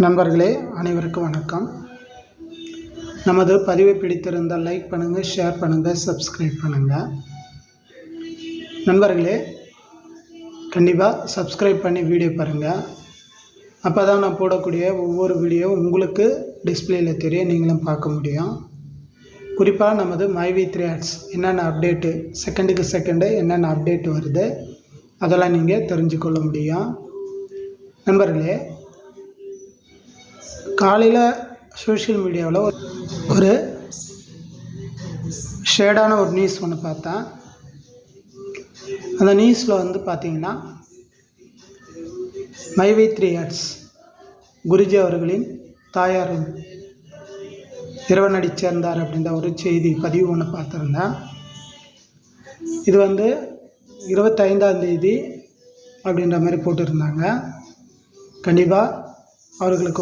நண்பர்களே அனைவருக்கும் வணக்கம். நமது பதிவை பிடித்திருந்தால் லைக் பண்ணுங்கள், ஷேர் பண்ணுங்கள், சப்ஸ்கிரைப் பண்ணுங்கள். நண்பர்களே கண்டிப்பாக சப்ஸ்கிரைப் பண்ணி வீடியோ பாருங்கள். அப்போ தான் நான் போடக்கூடிய ஒவ்வொரு வீடியோ உங்களுக்கு டிஸ்பிளேயில் தெரியும், நீங்களும் பார்க்க முடியும். குறிப்பாக நமது myV3 Ads என்னென்ன அப்டேட்டு, செகண்டுக்கு செகண்டு என்னென்ன அப்டேட் வருது அதெல்லாம் நீங்கள் தெரிஞ்சுக்கொள்ள முடியும். நண்பர்களே காலையில் சோஷியல் மீடியாவில் ஒரு ஷேடான ஒரு நியூஸ் ஒன்று பார்த்தேன். அந்த நியூஸில் பார்த்தீங்கன்னா myV3 Ads குருஜி அவர்களின் தாயார் இறைவனடி சேர்ந்தார் அப்படின்ற ஒரு செய்தி பதிவு ஒன்று பார்த்துருந்தேன். இது 25ஆம் தேதி அப்படின்ற மாதிரி போட்டிருந்தாங்க. கண்டிப்பாக அவர்களுக்கு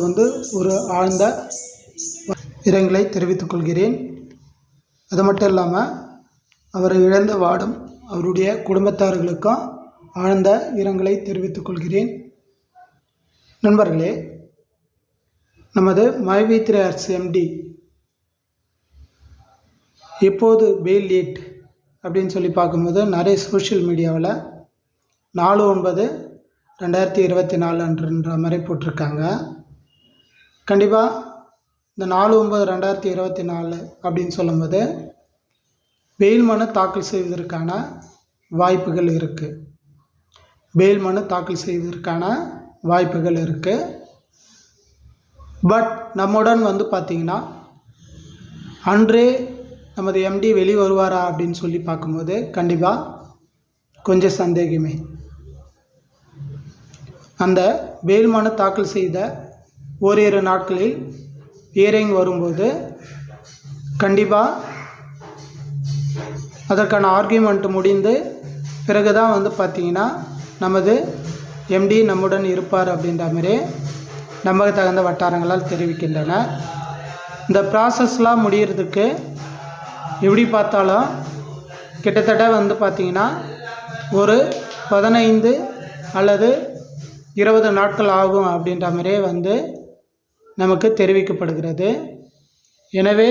ஒரு ஆழ்ந்த இரங்கலை தெரிவித்துக் கொள்கிறேன். அது மட்டும் இல்லாமல் அவர் இழந்து வாடும் அவருடைய குடும்பத்தார்களுக்கும் ஆழ்ந்த இரங்கலை தெரிவித்துக் கொள்கிறேன். நண்பர்களே நமது myV3 Ads MD எப்போது பெயில் லேட் அப்படின்னு சொல்லி பார்க்கும்போது நிறைய சோஷியல் மீடியாவில் 4/9/2024 அன்றுன்ற மாதிரி போட்டிருக்காங்க. கண்டிப்பாக இந்த 4/9/2024 அப்படின்னு சொல்லும்போது பெயில் மனு தாக்கல் செய்வதற்கான வாய்ப்புகள் இருக்குது. பெயில் மனு தாக்கல் செய்வதற்கான வாய்ப்புகள் இருக்குது. பட் நம்முடன் பார்த்திங்கன்னா அன்றே நமது எம்டி வெளியே வருவாரா அப்படின்னு சொல்லி பார்க்கும்போது கண்டிப்பாக கொஞ்சம் சந்தேகமே. அந்த பெயில் மனு தாக்கல் செய்த ஓரிரு நாட்களில் ஹியரிங் வரும்போது கண்டிப்பாக அதற்கான ஆர்கியூமெண்ட் முடிந்து பிறகு தான் பார்த்திங்கன்னா நமது எம்டி நம்முடன் இருப்பார் அப்படின்ற மாதிரி நம்ப தகுந்த வட்டாரங்களால் தெரிவிக்கின்றன. இந்த ப்ராசஸ்லாம் முடிகிறதுக்கு எப்படி பார்த்தாலும் கிட்டத்தட்ட பார்த்திங்கன்னா ஒரு 15 அல்லது 20 நாட்கள் ஆகும் அப்படின்ற மாதிரியே நமக்கு தெரிவிக்கப்படுகிறது. எனவே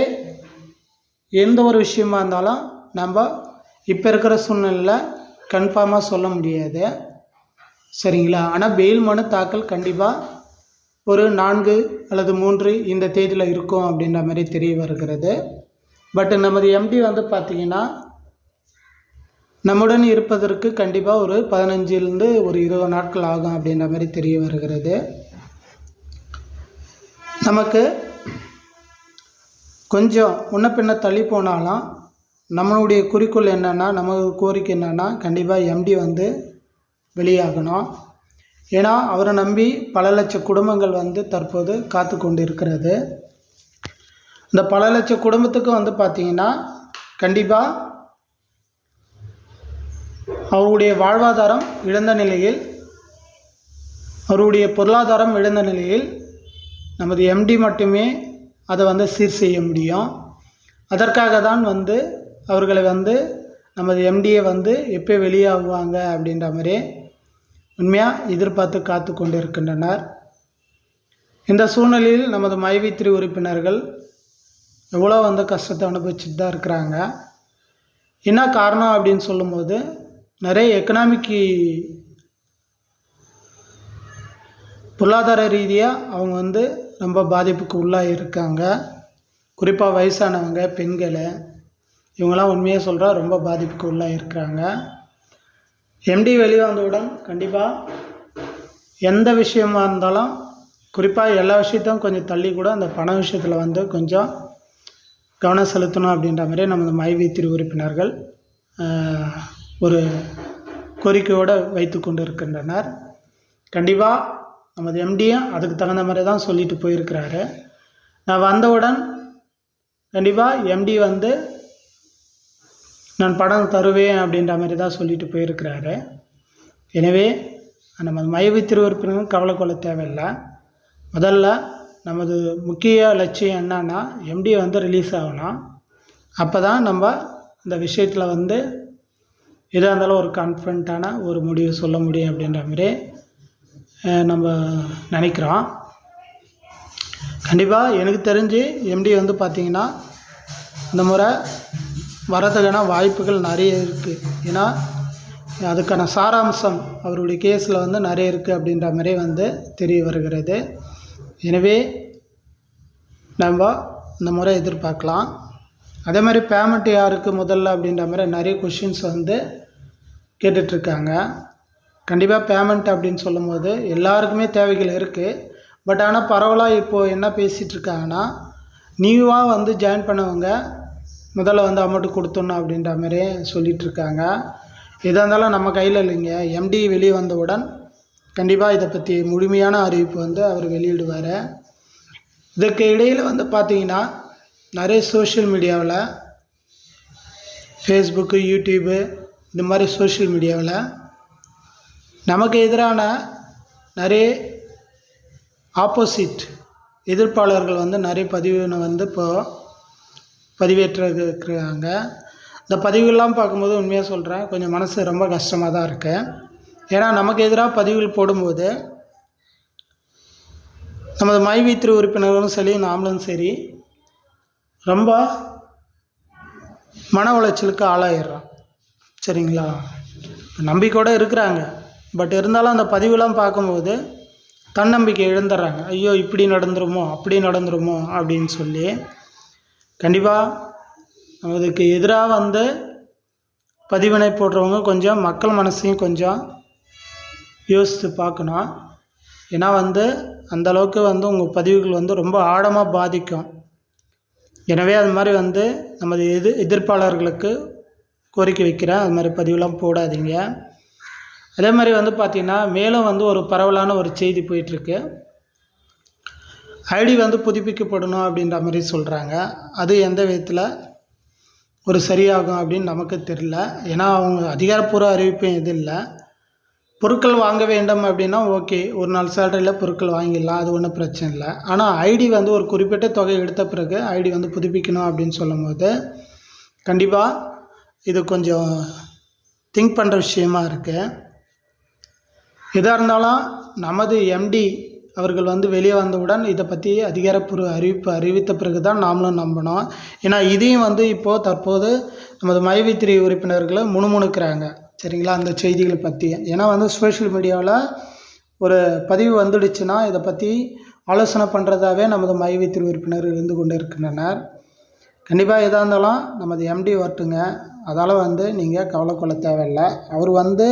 எந்த ஒரு விஷயமா இருந்தாலும் நம்ம இப்போ இருக்கிற சூழ்நிலையில் கன்ஃபார்மாக சொல்ல முடியாது, சரிங்களா? ஆனால் பெயில் மனு தாக்கல் கண்டிப்பாக ஒரு 4 அல்லது 3 இந்த தேதியில் இருக்கும் அப்படின்ற மாதிரி தெரிய வருகிறது. பட் நமது எம்டி பார்த்திங்கன்னா நம்முடன் இருப்பதற்கு கண்டிப்பாக ஒரு 15லேருந்து ஒரு 20 நாட்கள் ஆகும் அப்படின்ற மாதிரி தெரிய வருகிறது. நமக்கு கொஞ்சம் முன்ன பின்ன தள்ளி போனாலும் நம்மளுடைய குறிக்கோள் என்னென்னா, நமக்கு கோரிக்கை என்னென்னா கண்டிப்பாக எம்டி வெளியாகணும். ஏன்னா அவரை நம்பி பல லட்ச குடும்பங்கள் தற்போது காத்து கொண்டு இருக்கிறது. இந்த பல லட்ச குடும்பத்துக்கு பார்த்திங்கன்னா கண்டிப்பாக அவருடைய வாழ்வாதாரம் இழந்த நிலையில், அவருடைய பொருளாதாரம் இழந்த நிலையில் நமது எம்டி மட்டுமே அதை சீர் செய்ய முடியும். அதற்காக தான் அவர்களை நமது எம்டியை எப்போ வெளியாகுவாங்க அப்படின்ற மாதிரி உண்மையாக எதிர்பார்த்து காத்து கொண்டு இருக்கின்றனர். இந்த சூழ்நிலையில் நமது myV3 உறுப்பினர்கள் எவ்வளோ கஷ்டத்தை அனுபவிச்சுட்டு தான் இருக்கிறாங்க. என்ன காரணம் அப்படின்னு சொல்லும்போது நிறைய எக்கனாமிக்கு பொருளாதார ரீதியாக அவங்க ரொம்ப பாதிப்புக்கு உள்ளாக இருக்காங்க. குறிப்பாக வயசானவங்க, பெண்கள், இவங்களாம் உண்மையாக சொல்கிறா ரொம்ப பாதிப்புக்கு உள்ளாக இருக்கிறாங்க. எம்டி வெளியே வந்தவுடன் கண்டிப்பாக எந்த விஷயமா இருந்தாலும், குறிப்பாக எல்லா விஷயத்தையும் கொஞ்சம் தள்ளி கூட அந்த பண விஷயத்தில் கொஞ்சம் கவனம் செலுத்தணும் அப்படின்ற மாதிரி நமது myV3 உறுப்பினர்கள் ஒரு கோரிக்கையோடு வைத்து கொண்டு இருக்கின்றனர். கண்டிப்பாக நமது எம்டியும் அதுக்கு தகுந்த மாதிரி தான் சொல்லிட்டு போயிருக்கிறாரு. நான் வந்தவுடன் கண்டிப்பாக எம்டி நான் பணம் தருவேன் அப்படின்ற மாதிரி தான் சொல்லிட்டு போயிருக்கிறாரு. எனவே நமது myV3 உறுப்பினர்கள் கவலை கொள்ள தேவையில்லை. முதல்ல நமது முக்கிய லட்சியம் என்னன்னா எம்டி ரிலீஸ் ஆகணும். அப்போ தான் நம்ம இந்த விஷயத்தில் எதாக இருந்தாலும் ஒரு கான்ஃபிடண்ட்டான ஒரு முடிவு சொல்ல முடியும் அப்படின்ற மாதிரி நம்ம நினைக்கிறோம். கண்டிப்பாக எனக்கு தெரிஞ்சு எம்டி வந்து பார்த்திங்கன்னா இந்த முறை வரதுக்கான வாய்ப்புகள் நிறைய இருக்குது. ஏன்னா அதுக்கான சாராம்சம் அவருடைய கேஸில் வந்து நிறைய இருக்குது அப்படின்ற மாதிரி வந்து தெரிய வருகிறது. எனவே நம்ம இந்த முறை எதிர்பார்க்கலாம். அதே மாதிரி பேமெண்ட் யாருக்கு முதல்ல அப்படின்ற மாதிரி நிறைய கொஷின்ஸ் வந்து கேட்டுட்ருக்காங்க. கண்டிப்பாக பேமெண்ட் அப்படின்னு சொல்லும்போது எல்லாருக்குமே தேவைகள் இருக்குது. பட் ஆனால் பரவலாக இப்போது என்ன பேசிகிட்ருக்காங்கன்னா, நியூவாக வந்து ஜாயின் பண்ணவங்க முதல்ல வந்து அமௌண்ட்டு கொடுத்துடணும் அப்படின்ற மாதிரி சொல்லிகிட்ருக்காங்க. எதாக இருந்தாலும் நம்ம கையில் இல்லைங்க. எம்டி வெளியே வந்தவுடன் கண்டிப்பாக இதை பற்றி முழுமையான அறிவிப்பு வந்து அவர் வெளியிடுவார். இதற்கு இடையில் வந்து பார்த்திங்கன்னா நிறைய சோஷியல் மீடியாவில் ஃபேஸ்புக்கு, யூடியூபு இந்த மாதிரி சோஷியல் மீடியாவில் நமக்கு எதிரான நிறைய ஆப்போசிட் எதிர்ப்பாளர்கள் வந்து நிறைய பதிவுன்னு வந்து இப்போது பதிவேற்றிருக்கிறாங்க. இந்த பதிவுகள்லாம் பார்க்கும்போது உண்மையாக சொல்கிறேன், கொஞ்சம் மனசு ரொம்ப கஷ்டமாக தான் இருக்குது. ஏன்னா நமக்கு எதிராக பதிவுகள் போடும்போது நமது மைவி3 உறுப்பினர்களும் சரி, நாமளும் சரி ரொம்ப மன உளைச்சலுக்கு ஆளாயிடுறோம். சரிங்களா? நம்பிக்கையோடு இருக்கிறாங்க. பட் இருந்தாலும் அந்த பதிவுலாம் பார்க்கும்போது தன்னம்பிக்கை இழந்துடுறாங்க. ஐயோ இப்படி நடந்துருமோ அப்படி நடந்துருமோ அப்படின்னு சொல்லி. கண்டிப்பாக அதுக்கு எதிராக வந்து பதிவினை போடுறவங்க கொஞ்சம் மக்கள் மனசையும் கொஞ்சம் யோசித்து பார்க்கணும். ஏன்னா வந்து அந்தளவுக்கு வந்து உங்கள் பதிவுகள் வந்து ரொம்ப ஆழமாக பாதிக்கும். எனவே அது மாதிரி வந்து நமது எதிர்ப்பாளர்களுக்கு கோரிக்கை வைக்கிறேன், அது மாதிரி பதிவுலாம் போடாதீங்க. அதே மாதிரி வந்து பார்த்திங்கன்னா மேலும் வந்து ஒரு பரவலான ஒரு செய்தி போயிட்டுருக்கு. ஐடி வந்து புதுப்பிக்கப்படணும் அப்படின்ற மாதிரி சொல்கிறாங்க. அது எந்த விதத்தில் ஒரு சரியாகும் அப்படின்னு நமக்கு தெரியல. ஏன்னா அவங்க அதிகாரப்பூர்வ அறிவிப்பும் எதுவும் இல்லை. பொருட்கள் வாங்க வேண்டும் அப்படின்னா ஓகே, ஒரு நாள் சேலரியில் பொருட்கள் வாங்கிடலாம், அது ஒன்றும் பிரச்சனை இல்லை. ஆனால் ஐடி வந்து ஒரு குறிப்பிட்ட தொகை எடுத்த பிறகு ஐடி வந்து புதுப்பிக்கணும் அப்படின்னு சொல்லும்போது கண்டிப்பாக இது கொஞ்சம் திங்க் பண்ணுற விஷயமா இருக்குது. எதாக இருந்தாலும் நமது எம்டி அவர்கள் வந்து வெளியே வந்தவுடன் இதை பற்றி அதிகாரப்பூர்வ அறிவித்த பிறகு தான் நாமளும் நம்பணும். ஏன்னா இதையும் வந்து இப்போது தற்போது நமது மைவி3 உறுப்பினர்களை முணுமுணுக்கிறாங்க. சரிங்களா? அந்த செய்திகளை பற்றி. ஏன்னா வந்து சோஷியல் மீடியாவில் ஒரு பதிவு வந்துடுச்சுன்னா இதை பற்றி ஆலோசனை பண்ணுறதாவே நமது மைவி3 உறுப்பினர் இருந்து கொண்டு இருக்கின்றனர். கண்டிப்பாக எதாக இருந்தாலும் நமது எம்டி வரட்டுங்க. அதால் வந்து நீங்கள் கவலை கொள்ள தேவையில்லை. அவர் வந்து